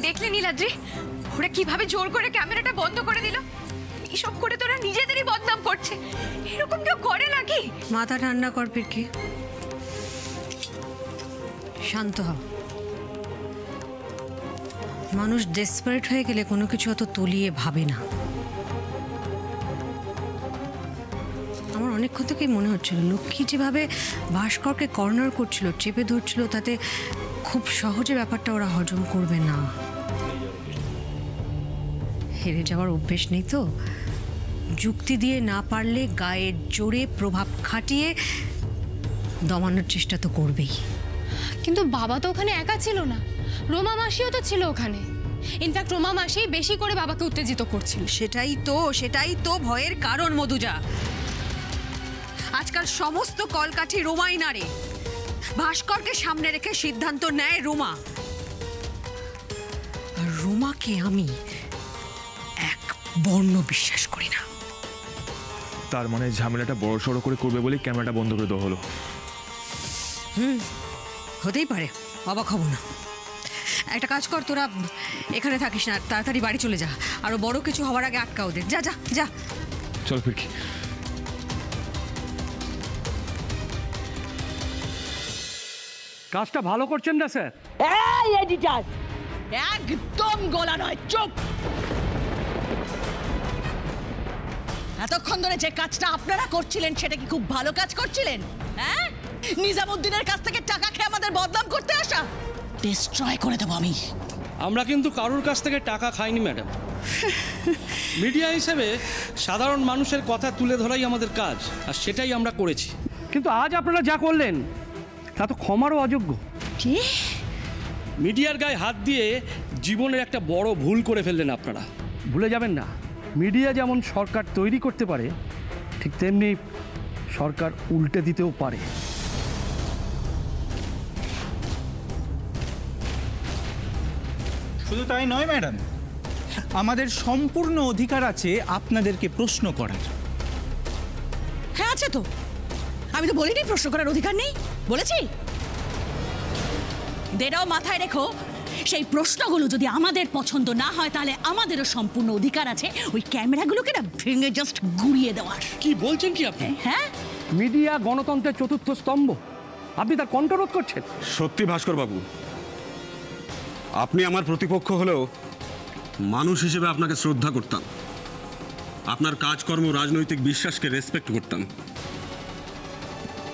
দেখলে নীলাদ্রি ওরা কিভাবে জোর করে ক্যামেরাটা বন্ধ করে দিল? এসব করে তোরা নিজেদেরই বদনাম করছে। এরকম কেউ করে নাকি? মাথা ঠান্ডা কর পিরকি, শান্ত হ। মানুষ ডেসপারেট হয়ে গেলে কোনো কিছু অত তলিয়ে ভাবে না। আমার অনেকক্ষণ থেকেই মনে হচ্ছিল লক্ষ্মী যেভাবে ভাস্করকে কর্নার করছিল, চেপে ধরছিল, তাতে খুব সহজে ব্যাপারটা ওরা হজম করবে না। হেরে যাওয়ার অভ্যেস নেই তো, যুক্তি দিয়ে না পারলে গায়ের জোরে প্রভাব খাটিয়ে দমানোর চেষ্টা তো করবেই। কিন্তু বাবা তো ওখানে একা ছিল না, রোমা মাসিও তো ছিল ওখানে। ইনফ্যাক্ট রোমা মাসি বেশি করে বাবাকে উত্তেজিত করছিল। সেটাই তো ভয়ের কারণ মধুজা। আজকাল সমস্ত কলকাঠি রোমাই নাড়ে। ভাস্করকে সামনে রেখে সিদ্ধান্ত নেয় রোমা। আর রোমাকে আমি এক বর্ণ বিশ্বাস করি না। তার মানে ঝামেলাটা বড় সড়ো করে করবে বলে ক্যামেরাটা বন্ধ করে দেওয়া হলো। হতেই পারে, অবাক হব না। একটা কাজ কর, তোরা এখানে থাকিস না, তাড়াতাড়ি বাড়ি চলে যা। আরো বড় কিছু হওয়ার আগে আটকা ওদের। যা যা যা। চল ফিরকি। কাজটা ভালো করছেন না স্যার? এই এডিটর, একদম গলা নয়, চুপ। এতক্ষণ ধরে যে কাজটা আপনারা করছিলেন সেটা কি খুব ভালো কাজ করছিলেন? হ্যাঁ, নিজামুদ্দিনের কাছ থেকে টাকা খেয়ে আমাদের বদনাম করতে আসা? ডিস্ট্রয় করে দেবো আমি। আমরা কিন্তু কারোর কাছ থেকে টাকা খাইনি ম্যাডাম। মিডিয়া হিসেবে সাধারণ মানুষের কথা তুলে ধরাই আমাদের কাজ, আর সেটাই আমরা করেছি। কিন্তু আজ আপনারা যা করলেন তা তো ক্ষমারও অযোগ্য। কি? মিডিয়ার গায়ে হাত দিয়ে জীবনের একটা বড় ভুল করে ফেললেন আপনারা। ভুলে যাবেন না, মিডিয়া যেমন সরকার তৈরি করতে পারে, ঠিক তেমনি সরকার উল্টে দিতেও পারে। শুধু তাই নয় ম্যাডাম, আমাদের সম্পূর্ণ অধিকার আছে আপনাদেরকে প্রশ্ন করার। হ্যাঁ আছে তো, আমি তো বলিনি প্রশ্ন করার অধিকার নেই, বলেছি? এটাও মাথায় রেখো, সেই প্রশ্নগুলো যদি আমাদের পছন্দ না হয় তাহলে আমাদেরও সম্পূর্ণ অধিকার আছে ওই ক্যামেরাগুলোকে না ভেঙে জাস্ট গুড়িয়ে দেওয়ার। কি বলছেন কি আপনি? হ্যাঁ, মিডিয়া গণতন্ত্রের চতুর্থ স্তম্ভ, আপনি তার কণ্ঠরোধ করছেন। সত্যি ভাস্কর বাবু, আপনি আমার প্রতিপক্ষ হলেও মানুষ হিসেবে আপনাকে শ্রদ্ধা করতাম, আপনার কাজকর্ম, রাজনৈতিক বিশ্বাসকে রেসপেক্ট করতাম।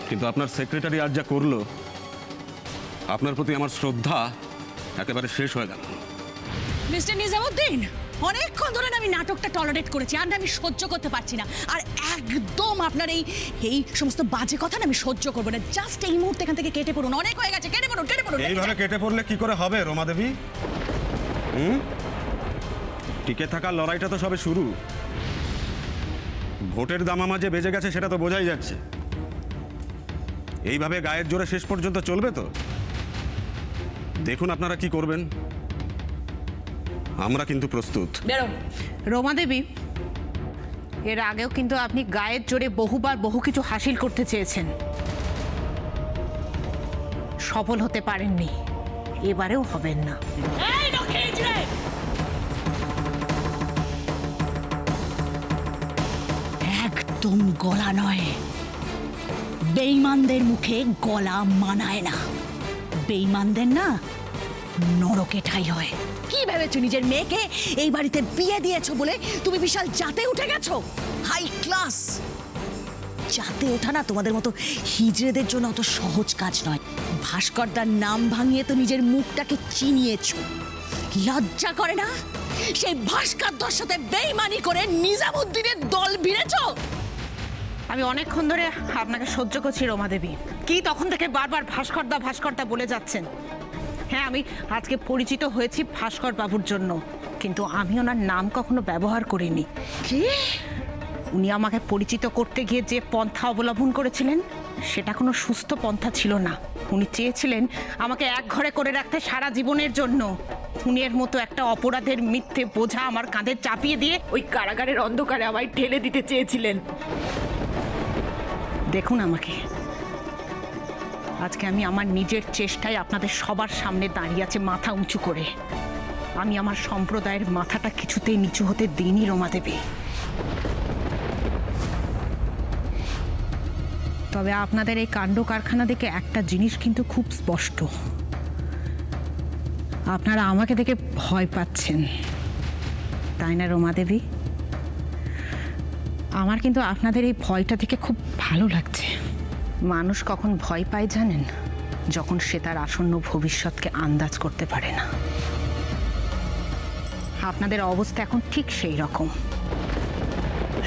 কিন্তু আপনার সেক্রেটারি আজ যা করলো, আপনার প্রতি আমার শ্রদ্ধা একেবারে শেষ হয়ে গেল। মিস্টার নিজামুদ্দিন, অনেকক্ষণ ধরে আমি নাটকটা টলারেট করেছি, আর আমি সহ্য করতে পারছি না। আর একদম আপনার এই সমস্ত বাজে কথা না আমি সহ্য করবো না। জাস্ট এই মুহূর্তে এখান থেকে কেটে পড়ুন, অনেক হয়ে গেছে, কেটে পড়ুন, কেটে পড়ুন। এইভাবে কেটে পড়লে কি করে হবে রমা দেবী? টিকে থাকার লড়াইটা তো সবে শুরু। ভোটের দামামা যে বেজে গেছে সেটা তো বোঝাই যাচ্ছে। এইভাবে গায়ের জোরে শেষ পর্যন্ত চলবে তো? দেখুন আপনারা কি করবেন, আমরা কিন্তু প্রস্তুত। রোমা দেবী, এর আগেও কিন্তু আপনি গায়ের জোরে বহুবার বহু কিছু হাসিল করতে চেয়েছেন, সফল হতে পারেননি, এবারেও হবেন না। একদম গলা নয়, বেঈমানদের মুখে গলা মানায় না। বেঈমানদের না নরকে ঠাই হয়। কি ভেবেছো নিজের মেয়েকে এই বাড়িতে বিয়ে দিয়েছো বলে তুমি বিশাল জাতে উঠে গেছো? হাই ক্লাস জাতে ওঠা না তোমাদের মতো হিজড়েদের জন্য অত সহজ কাজ নয়। ভাস্করদার নাম ভাঙিয়ে তো নিজের মুখটাকে চিনিয়েছো। লজ্জা করে না? সেই ভাস্করদার সাথে বেঈমানি করে নিজামুদ্দিনের দল ভিড়েছো। আমি অনেকক্ষণ ধরে আপনাকে সহ্য করছি রোমা দেবী, কি তখন থেকে বারবার ভাস্করদা ভাস্করদা বলে যাচ্ছেন। হ্যাঁ, আমি আজকে পরিচিত হয়েছি ভাস্কর বাবুর জন্য, কিন্তু আমি ওনার নাম কখনো ব্যবহার করিনি। কি? উনি আমাকে পরিচিত করতে গিয়ে যে পন্থা অবলম্বন করেছিলেন সেটা কোনো সুস্থ পন্থা ছিল না। উনি চেয়েছিলেন আমাকে এক ঘরে করে রাখতে সারা জীবনের জন্য। খুনের মতো একটা অপরাধের মিথ্যে বোঝা আমার কাঁধে চাপিয়ে দিয়ে ওই কারাগারের অন্ধকারে আমায় ঠেলে দিতে চেয়েছিলেন। দেখুন আমাকে, আজকে আমি আমার নিজের চেষ্টায় আপনাদের সবার সামনে দাঁড়িয়ে আছে মাথা উঁচু করে। আমি আমার সম্প্রদায়ের মাথাটা কিছুতেই নিচু হতে দিইনি রমা দেবী। তবে আপনাদের এই কাণ্ড কারখানা দেখে একটা জিনিস কিন্তু খুব স্পষ্ট, আপনারা আমাকে দেখে ভয় পাচ্ছেন, তাই না রমা দেবী? আমার কিন্তু আপনাদের এই ভয়টা দেখে খুব ভালো লাগছে। মানুষ কখন ভয় পায় জানেন? যখন সে তার আসন্ন ভবিষ্যৎকে আন্দাজ করতে পারে না। আপনাদের অবস্থা এখন ঠিক সেই রকম।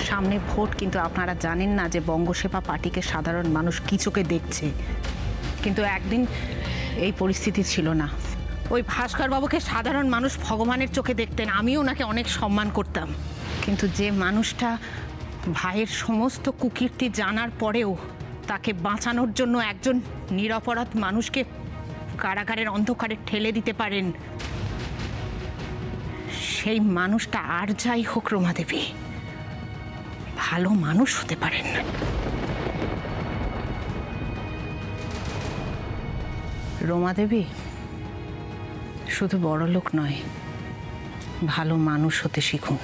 সামনে ভোট, কিন্তু আপনারা জানেন না যে বঙ্গসেবা পার্টিকে সাধারণ মানুষ কি চোখে দেখছে। কিন্তু একদিন এই পরিস্থিতি ছিল না। ওই ভাস্কর বাবুকে সাধারণ মানুষ ভগবানের চোখে দেখতেন, আমিও ওনাকে অনেক সম্মান করতাম। কিন্তু যে মানুষটা ভাইয়ের সমস্ত কুকীর্তি জানার পরেও তাকে বাঁচানোর জন্য একজন নিরপরাধ মানুষকে কারাগারের অন্ধকারে ঠেলে দিতে পারেন, সেই মানুষটা আর যাই হোক রমা দেবী, ভালো মানুষ হতে পারেন না। রমা দেবী শুধু বড় লোক নয়, ভালো মানুষ হতে শিখুন।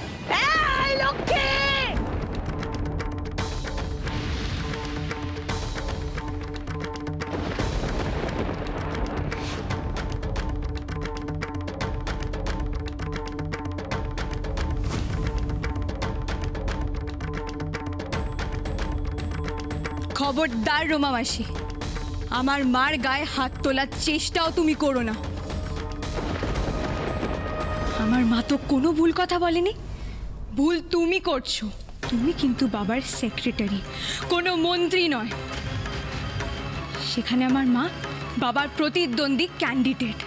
খবরদার রোমা মাসি, আমার মার গায়ে হাত তোলার চেষ্টাও তুমি করো না। আমার মা তো কোনো ভুল কথা বলেনি, ভুল তুমি করছো। তুমি কিন্তু বাবার সেক্রেটারি, কোনো মন্ত্রী নয়। সেখানে আমার মা বাবার প্রতিদ্বন্দ্বী ক্যান্ডিডেট।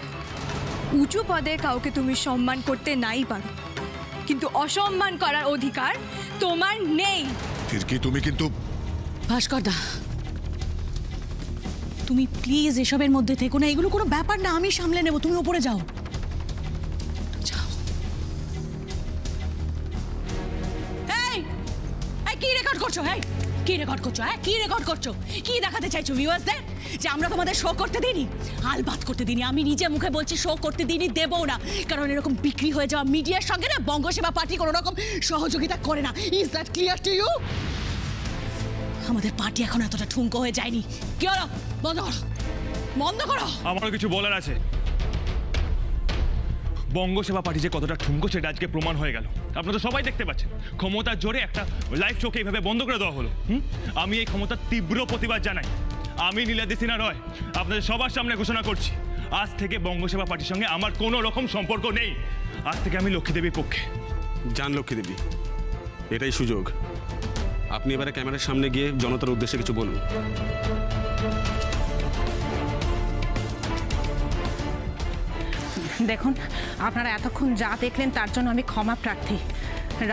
উঁচু পদে কাউকে তুমি সম্মান করতে নাই পারো, কিন্তু অসম্মান করার অধিকার তোমার নেই। ফিরকি তুমি কিন্তু ভাস্কর দা, তুমি প্লিজ এসবের মধ্যে থেকো না, এগুলো কোনো ব্যাপার না, আমি সামলে নেব, তুমি উপরে যাও। কি রেকর্ড করছো? কি রেকর্ড করছো? কি রেকর্ড করছো? কি দেখাতে চাইছো ভিউয়ার্সদের? যে আমরা তোমাদের শো করতে দিইনি? আলবাত করতে দিইনি। আমি নিজে মুখে বলছি শো করতে দিইনি, দেবও না। কারণ এরকম বিক্রি হয়ে যাওয়া মিডিয়ার সঙ্গে না বঙ্গসেবা পার্টি কোনো রকম সহযোগিতা করে না। Is that clear to you? আমাদের পার্টি এখন এতটা ঠুনকো হয়ে যায়নি। কি হলো? বন্ধ করো, বন্ধ করো। আমারও কিছু বলার আছে। বঙ্গসেবা পার্টি যে কতটা ঠুনকো সেটা আজকে প্রমাণ হয়ে গেল। আপনারা তো সবাই দেখতে পাচ্ছেন, ক্ষমতার জোরে একটা লাইভ শোকে এইভাবে বন্ধ করে দেওয়া হলো। আমি এই ক্ষমতার তীব্র প্রতিবাদ জানাই। আমি নীলাদ্রি সিনহা রয় আপনাদের সবার সামনে ঘোষণা করছি, আজ থেকে বঙ্গসেবা পার্টির সঙ্গে আমার কোনো রকম সম্পর্ক নেই। আজ থেকে আমি লক্ষ্মী দেবীর পক্ষে। যান লক্ষ্মী দেবী, এটাই সুযোগ। আপনি এবারে ক্যামেরার সামনে গিয়ে জনতার উদ্দেশ্যে কিছু বলুন। দেখুন, আপনারা এতক্ষণ যা দেখলেন তার জন্য আমি ক্ষমা প্রার্থী।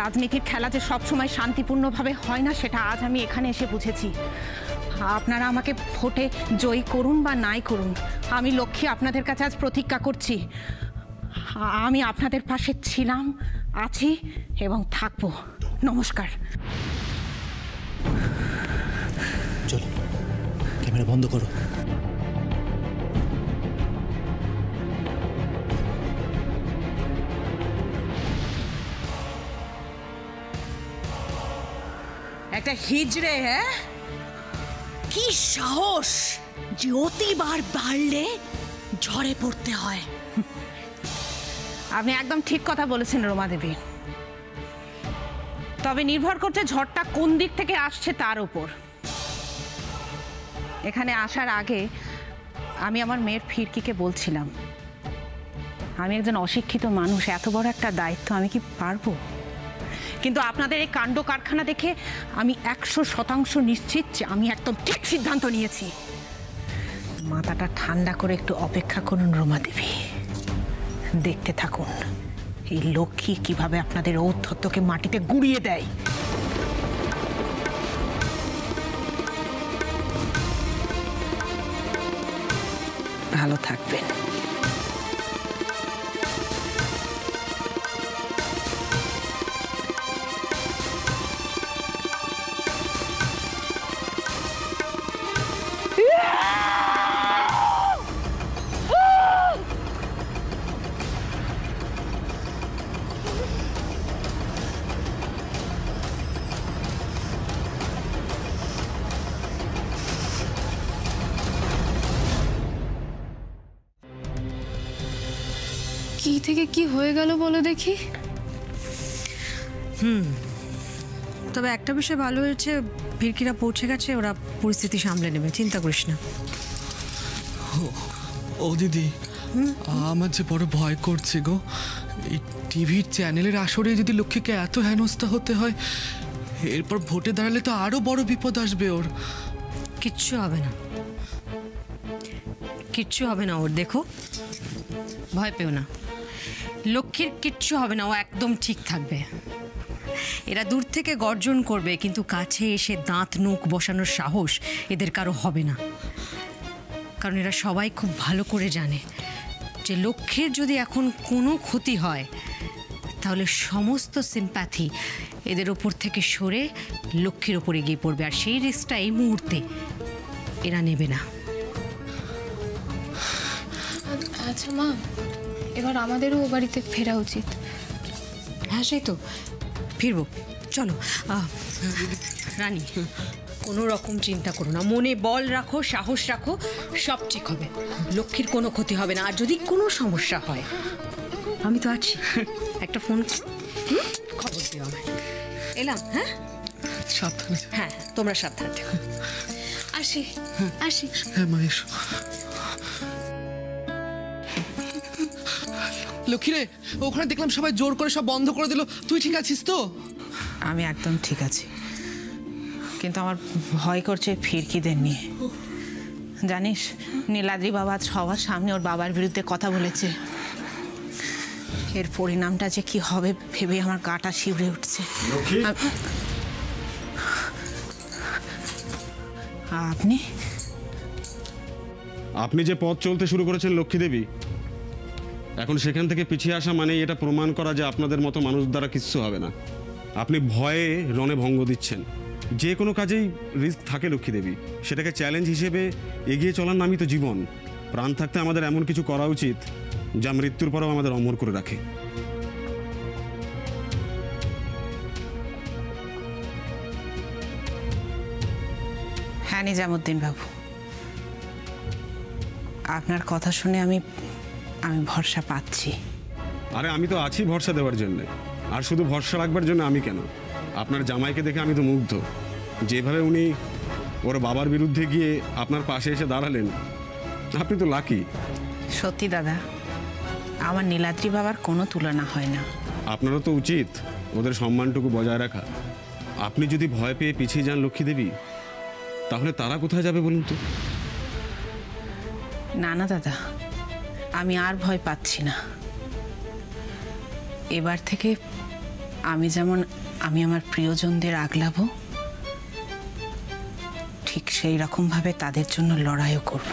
রাজনীতির খেলা যে সবসময় শান্তিপূর্ণভাবে হয় না, সেটা আজ আমি এখানে এসে বুঝেছি। আপনারা আমাকে ভোটে জয়ী করুন বা নাই করুন, আমি লক্ষ্মী আপনাদের কাছে আজ প্রতিজ্ঞা করছি, আমি আপনাদের পাশে ছিলাম, আছি এবং থাকবো। নমস্কার। চলো, ক্যামেরা বন্ধ করো। একটা হিজড়ে, হ্যাঁ? কি সাহস যে অতিবার বাড়লে ঝড়ে পড়তে হয়। আপনি একদম ঠিক কথা বলেছেন রমা দেবী, তবে নির্ভর করছে ঝড়টা কোন দিক থেকে আসছে তার উপর। এখানে আসার আগে আমি আমার মেয়ের ফিরকিকে বলছিলাম, আমি একজন অশিক্ষিত মানুষ, এত বড় একটা দায়িত্ব আমি কি পারবো? কিন্তু আপনাদের এই কাণ্ড কারখানা দেখে আমি 100% নিশ্চিত যে আমি একদম ঠিক সিদ্ধান্ত নিয়েছি। মাথাটা ঠান্ডা করে একটু অপেক্ষা করুন রমা দেবী, দেখতে থাকুন এই লক্ষ্মী কিভাবে আপনাদের ঔদ্ধত্যকে মাটিতে গুঁড়িয়ে দেয়। ভালো থাকবেন। কি থেকে কি হয়ে গেল বলো দেখি। তবে একটা বিষয় ভালো হয়েছে, ভিড়কিরা পৌঁছে গেছে, ওরা পরিস্থিতি সামলে নেবে, চিন্তা করিস না। ও দিদি, আমার যে বড় ভয় করছে গো। এই টিভির চ্যানেলের আসরে যদি লক্ষ্মীকে এত হেনস্থা হতে হয়, এরপর ভোটে দাঁড়ালে তো আরো বড় বিপদ আসবে ওর। কিচ্ছু হবে না, কিচ্ছু হবে না ওর, দেখো ভয় পেও না, লক্ষ্মীর কিচ্ছু হবে না, ও একদম ঠিক থাকবে। এরা দূর থেকে গর্জন করবে, কিন্তু কাছে এসে দাঁত নুক বসানোর সাহস এদের কারো হবে না, কারণ এরা সবাই খুব ভালো করে জানে যে লক্ষ্মীর যদি এখন কোনো ক্ষতি হয় তাহলে সমস্ত সিম্প্যাথি এদের ওপর থেকে সরে লক্ষ্মীর ওপরে গিয়ে পড়বে, আর সেই রিস্কটা এই মুহূর্তে এরা নেবে না। আচ্ছা মা, এবার আমাদেরও ও বাড়িতে ফেরা উচিত। হ্যাঁ সেই তো, ফিরবো, চলো। রানী, কোনো রকম চিন্তা করো না, মনে বল রাখো, সাহস রাখো, সব ঠিক হবে, লক্ষ্মীর কোনো ক্ষতি হবে না। আর যদি কোনো সমস্যা হয় আমি তো আছি, একটা ফোন খবর দিও আমায়। এলাম, হ্যাঁ সাবধানে। হ্যাঁ, তোমরা সাবধানে থেকো। আসি আসি। হ্যাঁ মা, এসো। লক্ষ্মী রে, ওখানে দেখলাম সবাই জোর করে সব বন্ধ করে দিল, তুই ঠিক আছিস তো? আমি একদম ঠিক আছি, কিন্তু আমার ভয় করছে ফিরকিদের নিয়ে। জানিস, নীলাদ্রি বাবা সবার সামনে ওর বাবার বিরুদ্ধে কথা বলেছে, এর পরিণামটা যে কি হবে ভেবে আমার গাটা শিউরে উঠছে। আপনি আপনি যে পথ চলতে শুরু করেছেন লক্ষ্মী দেবী, এখন সেখান থেকে পিছিয়ে আসা মানে এটা প্রমাণ করা যে আপনাদের মতো মানুষ দ্বারা কিচ্ছু হবে না। আপনি ভয়ে রণে ভঙ্গ দিচ্ছেন। যে কোনো কাজেই রিস্ক থাকে লক্ষ্মী দেবী, সেটাকে চ্যালেঞ্জ হিসেবে এগিয়ে চলার নামই তো জীবন। প্রাণ থাকতে আমাদের এমন কিছু করা উচিত যা মৃত্যুর পরেও আমাদের অমর করে রাখে। হ্যাঁ নিজামুদ্দিন বাবু, আপনার কথা শুনে আমি ভরসা পাচ্ছি। আরে আমি তো আছি ভরসা দেওয়ার জন্য, আর শুধু ভরসা রাখবার জন্য আমি কেন, আপনার জামাইকে দেখে আমি তো মুগ্ধ। যেভাবে উনি ওর বাবার বিরুদ্ধে গিয়ে আপনার পাশে এসে দাঁড়ালেন, আপনি তো লাকি। সত্যি দাদা, আমার নীলাদ্রি বাবার কোনো তুলনা হয় না। আপনারও তো উচিত ওদের সম্মানটুকু বজায় রাখা। আপনি যদি ভয় পেয়ে পিছিয়ে যান লক্ষ্মী দেবী, তাহলে তারা কোথায় যাবে বলুন তো? না না দাদা, আমি আর ভয় পাচ্ছি না। এবার থেকে আমি যেমন আমার প্রিয়জনদের আগলাবো, ঠিক সেই রকমভাবে তাদের জন্য লড়াইও করব।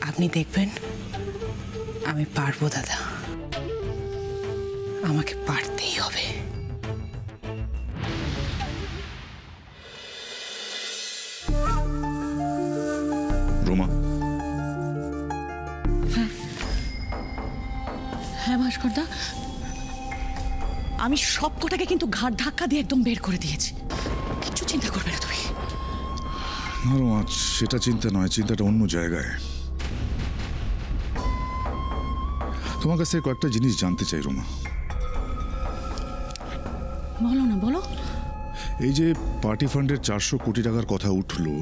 আপনি দেখবেন আমি পারবো দাদা, আমাকে পারতেই হবে। রোমা। হ্যাঁ ভাস্করদা, আমি সব কটাকে কিন্তু ঘাট ধাক্কা দিয়ে একদম বের করে দিয়েছি, কিছু চিন্তা করবে না তুমি। না রোমা, সেটা চিন্তা নয়, চিন্তাটা অন্য জায়গায়। তোমার কাছে কয়েকটা জিনিস জানতে চাই রোমা। বলো না, বলো। এই যে পার্টি ফান্ডের 400 কোটি টাকার কথা উঠলো,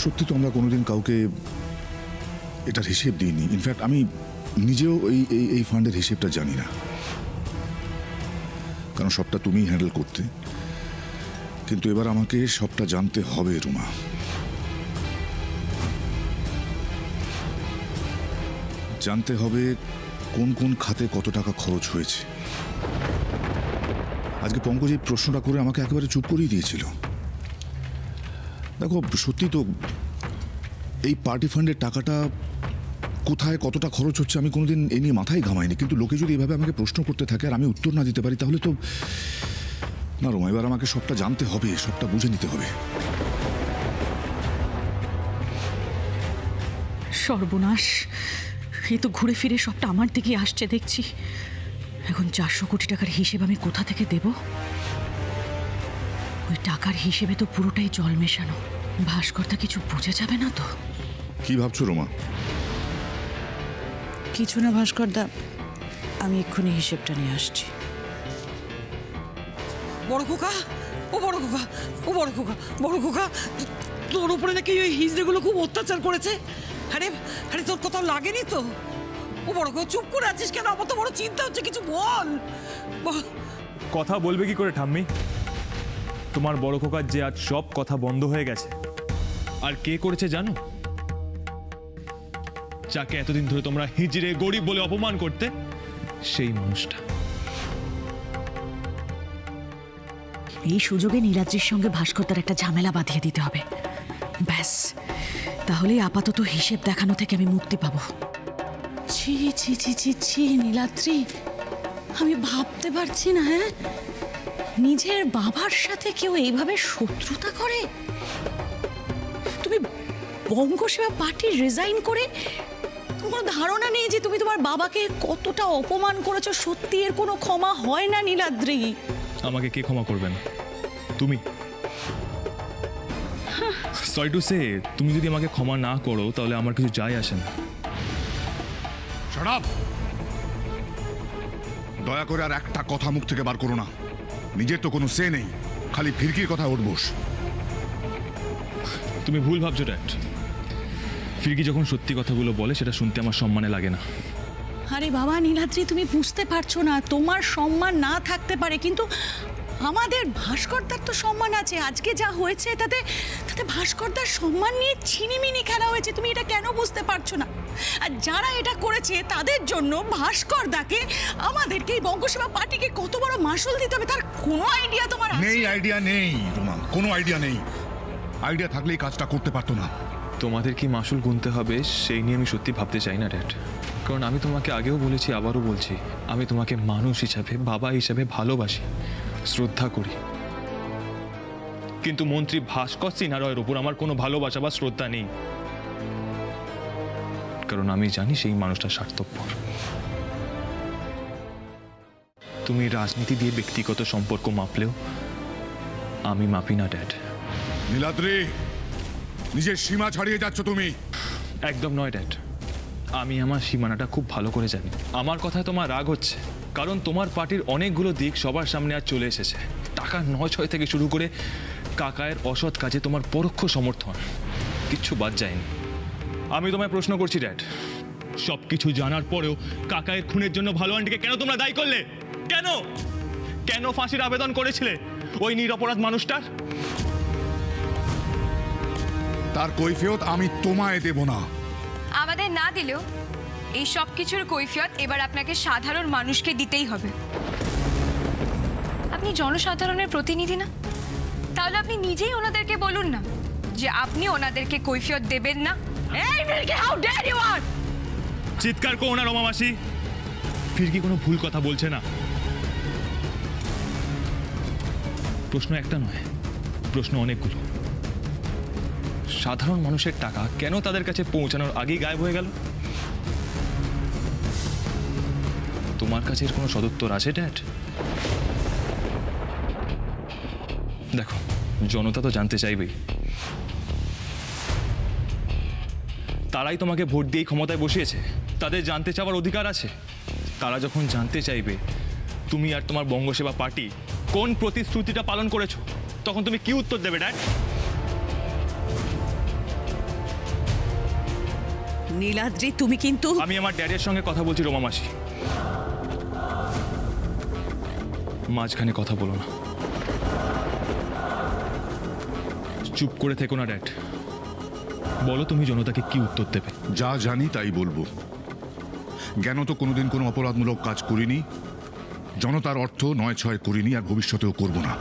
সত্যি তো আমরা কোনোদিন কাউকে এটার হিসেব দিইনি। ইনফ্যাক্ট আমি নিজেও এই ফান্ডের হিসেবটা জানি না, কারণ সবটা তুমিই হ্যান্ডেল করতে। কিন্তু এবার আমাকে সবটা জানতে হবে রুমা। জানতে হবে কোন কোন খাতে কত টাকা খরচ হয়েছে। আজকে পঙ্কজ এই প্রশ্নটা করে আমাকে একেবারে চুপ করিয়ে দিয়েছিল। দেখো, সত্যি তো এই পার্টি ফান্ডের টাকাটা কোথায় কতটা খরচ হচ্ছে আমি কোনোদিন এ নিয়ে মাথায় ঘামাইনি, কিন্তু লোকে যদি এভাবে আমাকে প্রশ্ন করতে থাকে আর আমি উত্তর না দিতে পারি, তাহলে তো না রোমা, এবার আমাকে সবটা জানতে হবে, সবটা বুঝে নিতে হবে। সর্বনাশ, এ তো ঘুরে ফিরে সবটা আমার দিকে আসছে দেখছি। এখন 400 কোটি টাকার হিসেব আমি কোথা থেকে দেব? ওই টাকার হিসেবে তো পুরোটাই জল মেশানো। ভাস্করদা কিছু বুঝে যাবে না তো? কি ভাবছো রোমা? কিছু না ভাস্করদা, আমি এক্ষুনি হিসেবটা নিয়ে আসছি। বড় খোকা, ও বড় খোকা, ও বড় খোকা, বড় খোকা, তোর উপরে নাকি ওই হিজড়েগুলো খুব অত্যাচার করেছে। আরে আরে তোর কোথাও লাগেনি তো? ও বড় খোকা, চুপ করে আছিস কেন? আমার তো বড় চিন্তা হচ্ছে, কিছু বল। কথা বলবে কি করে ঠাম্মি? তোমার বড় খোকার যে আজ সব কথা বন্ধ হয়ে গেছে। আর কে করেছে জানো? যাকে এতদিন ধরে তোমরা হিজড়ে গরিব বলে অপমান করতে, সেই মানুষটা। এই সুযোগে নীলাদ্রির সঙ্গে ভাস্করদার একটা ঝামেলা বাঁধিয়ে দিতে হবে, ব্যাস। তাহলে আপাতত হিসেব দেখানো থেকে আমি মুক্তি পাবো। ছি ছি ছি ছি ছি নীলাদ্রি, আমি ভাবতে পারছি না। হ্যাঁ, নিজের বাবার সাথে কেউ এইভাবে শত্রুতা করে? তুমি বঙ্গ সেবা পার্টি রিজাইন করে কোনো ধারণা নেই যে তুমি তোমার বাবাকে কতটা অপমান করেছো। সত্যি এর কোনো ক্ষমা হয় না নীলাদ্রি। আমাকে কে ক্ষমা করবে না? তুমি। সরি টু সে, তুমি যদি আমাকে ক্ষমা না করো তাহলে আমার কিছু যায় আসে না। Shut up! দয়া করে আর একটা কথা মুখ থেকে বার করো না। নিজের তো কোনো সে নেই, খালি ফিরকির কথা উঠবোস। তুমি ভুল ভাবছো ড্যাড। ফিরকি যখন সত্যি কথাগুলো বলে সেটা শুনতে আমার সম্মানে লাগে না। আরে বাবা নীলাদ্রি, তুমি বুঝতে পারছো না। তোমার সম্মান না থাকতে পারে, কিন্তু আমাদের ভাস্করদার তো সম্মান আছে। আজকে যা হয়েছে তাতে ভাস্করদার সম্মান নিয়ে ছিনিমিনি খেলা হয়েছে। তুমি এটা কেন বুঝতে পারছো না? আর যারা এটা করেছে তাদের জন্য ভাস্করদাকে, আমাদেরকে, এই বঙ্গসেবা পার্টিকে কত বড় মাসুল দিতে হবে তার কোনো আইডিয়া তোমার আছে? নেই, আইডিয়া নেই রোমা, কোনো আইডিয়া নেই। আইডিয়া থাকলেই কাজটা করতে পারতো না। তোমাদের কি মাসুল গুনতে হবে সেই নিয়ে আমি সত্যি ভাবতে চাই না ড্যাড। কারণ আমি তোমাকে আগেও বলেছি, আবারও বলছি, আমি তোমাকে মানুষ হিসাবে, বাবা হিসাবে ভালোবাসি, শ্রদ্ধা করি। কিন্তু মন্ত্রী ভাস্কর সিনহা রয়ের উপর আমার কোনো ভালোবাসা বা শ্রদ্ধা নেই। কারণ আমি জানি সেই মানুষটা স্বার্থপর। তুমি রাজনীতি দিয়ে ব্যক্তিগত সম্পর্ক মাপলেও আমি মাপি না ড্যাড। নীলাদ্রি, নিজের সীমা ছাড়িয়ে যাচ্ছ তুমি। একদম নয় ড্যাড, আমি আমার সীমানাটা খুব ভালো করে জানি। আমার কথায় তোমার রাগ হচ্ছে কারণ তোমার পার্টির অনেকগুলো দিক সবার সামনে আজ চলে এসেছে। টাকা ৯-৬ থেকে শুরু করে কাকায়ের অসৎ কাজে তোমার পরোক্ষ সমর্থন, কিচ্ছু বাদ যায়নি। আমি তোমায় প্রশ্ন করছি ড্যাড, সব কিছু জানার পরেও কাকায়ের খুনের জন্য ভালো আন্টিকে কেন তোমরা দায়ী করলে? কেন কেন ফাঁসির আবেদন করেছিলে ওই নিরপরাধ মানুষটার? তার কৈফিয়ত আমি তোমায় দেব না। আমাদের না দিলেও এই সব কিছুর কৈফিয়ত এবার আপনাকে সাধারণ মানুষকে দিতেই হবে। আপনি জনসাধারণের প্রতিনিধি না? তাহলে আপনি নিজেই ওনাদেরকে বলুন না যে আপনি ওনাদেরকে কৈফিয়ত দেবেন না। এই Milky, how dare you are! চিৎকার করো না রমা মাসি, ফিরকি কোনো ভুল কথা বলছে না। প্রশ্ন একটা নয়, প্রশ্ন অনেকগুলো। সাধারণ মানুষের টাকা কেন তাদের কাছে পৌঁছানোর আগেই গায়েব হয়ে গেল? তোমার কাছে এর কোনো সদুত্তর আছে ড্যাড? দেখো, জনতা তো জানতে চাইবেই। তারাই তোমাকে ভোট দিয়ে ক্ষমতায় বসিয়েছে, তাদের জানতে চাওয়ার অধিকার আছে। তারা যখন জানতে চাইবে তুমি আর তোমার বঙ্গসেবা পার্টি কোন প্রতিশ্রুতিটা পালন করেছো, তখন তুমি কি উত্তর দেবে ড্যাড? নীলাদ্রি, তুমি কিন্তু... আমি আমার ড্যাডের সঙ্গে কথা বলছি রমা মাসি, মাঝখানে কথা বলো না। চুপ করে থেকো না ড্যাড, বলো তুমি জনতাকে কি উত্তর দেবে? যা জানি তাই বলবো। জ্ঞান তো কোনোদিন কোনো অপরাধমূলক কাজ করিনি, জনতার অর্থ ৯-৬ করিনি, আর ভবিষ্যতেও করব না।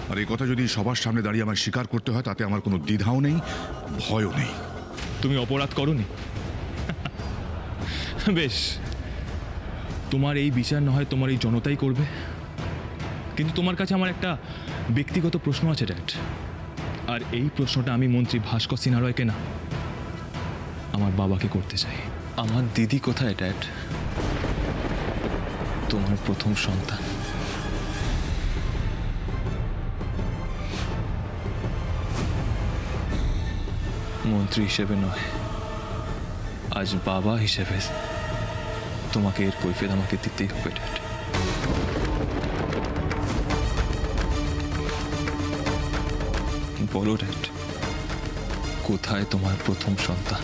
আর এই কথা যদি সবার সামনে দাঁড়িয়ে আমার স্বীকার করতে হয় তাতে আমার কোনো দ্বিধাও নেই, ভয়ও নেই। তুমি অপরাধ করোনি? বেশ, তোমার এই বিচার না হয় তোমার এই জনতাই করবে। কিন্তু তোমার কাছে আমার একটা ব্যক্তিগত প্রশ্ন আছে ড্যাড, আর এই প্রশ্নটা আমি মন্ত্রী ভাস্কর সিনহা রয়কে না, আমার বাবাকে করতে চাই। আমার দিদি কোথায় ড্যাড? তোমার প্রথম সন্তান। মন্ত্রী হিসেবে নয়, আজ বাবা হিসেবে তোমাকে এর কৈফিয়ত আমাকে দিতেই হবে ড্যাড। বলো ড্যাড, কোথায় তোমার প্রথম সন্তান?